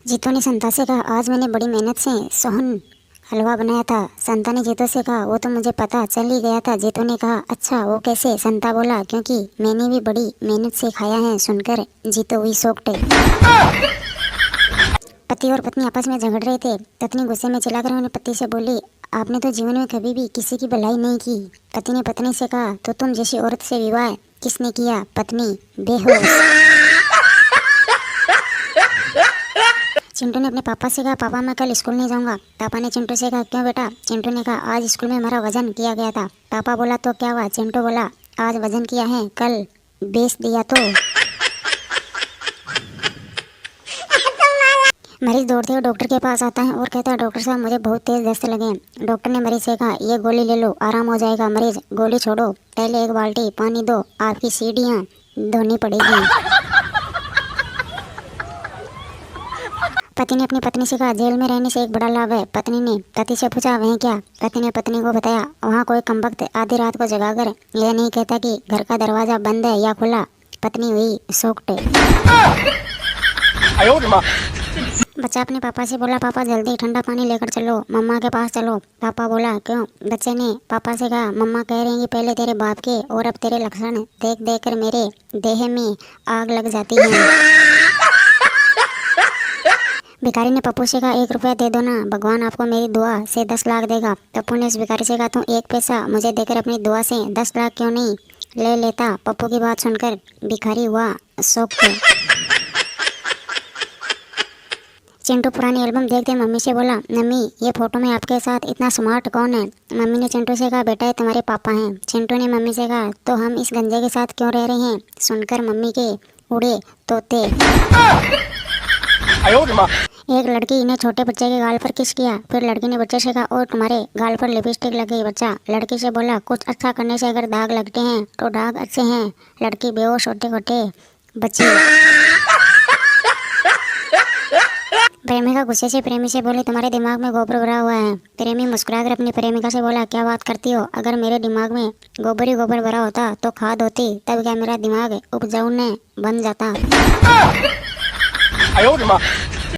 जीतू ने संता से कहा, आज मैंने बड़ी मेहनत से सोहन हलवा बनाया था। संता ने जीतू से कहा, वो तो मुझे पता चल ही गया था। जीतू ने कहा, अच्छा वो कैसे? संता बोला, क्योंकि मैंने भी बड़ी मेहनत से खाया है। सुनकर जीतू हुई शॉक्ड। पति और पत्नी आपस में झगड़ रहे थे। पत्नी गुस्से में चिल्लाकर उन्हें पति से बोली, आपने तो जीवन में कभी भी किसी की भलाई नहीं की। पति ने पत्नी से कहा, तो तुम जैसी औरत से विवाह किसने किया? पत्नी बेहोश। चिंटू ने अपने पापा से कहा, पापा मैं कल स्कूल नहीं जाऊंगा। पापा ने चिंटू से कहा, क्यों बेटा? चिंटू ने कहा, आज स्कूल में हमारा वजन किया गया था। पापा बोला, तो क्या हुआ? चिंटू बोला, आज वजन किया है, कल बेच दिया तो। मरीज दौड़ते हुए डॉक्टर के पास आता है और कहता है, डॉक्टर साहब मुझे बहुत तेज दस्त लगे। डॉक्टर ने मरीज से कहा, ये गोली ले लो, आराम हो जाएगा। मरीज, गोली छोड़ो, पहले एक बाल्टी पानी दो, आपकी सीढ़ियाँ धोनी पड़ेगी। पति ने अपनी पत्नी से कहा, जेल में रहने से एक बड़ा लाभ है। पत्नी ने पति से पूछा, वह क्या? पति ने पत्नी को बताया, वहाँ कोई कमबख्त आधी रात को जगाकर यह नहीं कहता कि घर का दरवाजा बंद है या खुला। पत्नी हुई शॉक्ड। बच्चा अपने पापा से बोला, पापा जल्दी ठंडा पानी लेकर चलो, मम्मा के पास चलो। पापा बोला, क्यों? बच्चे ने पापा से कहा, मम्मा कह रही हैं पहले तेरे बाप के और अब तेरे लक्षण देख देख कर मेरे देह में आग लग जाती है। भिखारी ने पप्पू से कहा, 1 रुपया दे दो ना, भगवान आपको मेरी दुआ से 10 लाख देगा। पप्पू ने उस भिखारी से कहा, तुम 1 पैसा मुझे देकर अपनी दुआ से 10 लाख क्यों नहीं ले लेता? पप्पू की बात सुनकर भिखारी हुआ शॉक्ड। चिंटू पुरानी एल्बम देखते मम्मी से बोला, मम्मी ये फोटो में आपके साथ इतना स्मार्ट कौन है? मम्मी ने चिंटू से कहा, बेटा ये तुम्हारे पापा हैं। चिंटू ने मम्मी से कहा, तो हम इस गंजे के साथ क्यों रह रहे हैं? सुनकर मम्मी के उड़े तोते। एक लड़की ने छोटे बच्चे के गाल पर किस किया। फिर लड़की ने बच्चे से कहा, और तुम्हारे गाल पर लिपस्टिक लग गई। बच्चा लड़की से बोला, कुछ अच्छा करने से अगर दाग लगते हैं तो दाग अच्छे हैं। लड़की बेहोश होते होते बच्चे। प्रेमिका गुस्से से प्रेमी से बोली, तुम्हारे दिमाग में गोबर भरा हुआ है। प्रेमी मुस्कुराकर अपनी प्रेमिका से बोला, क्या बात करती हो? अगर मेरे दिमाग में गोबर ही गोबर भरा होता तो खाद होती, तब क्या मेरा दिमाग उपजाऊ ने बन जाता।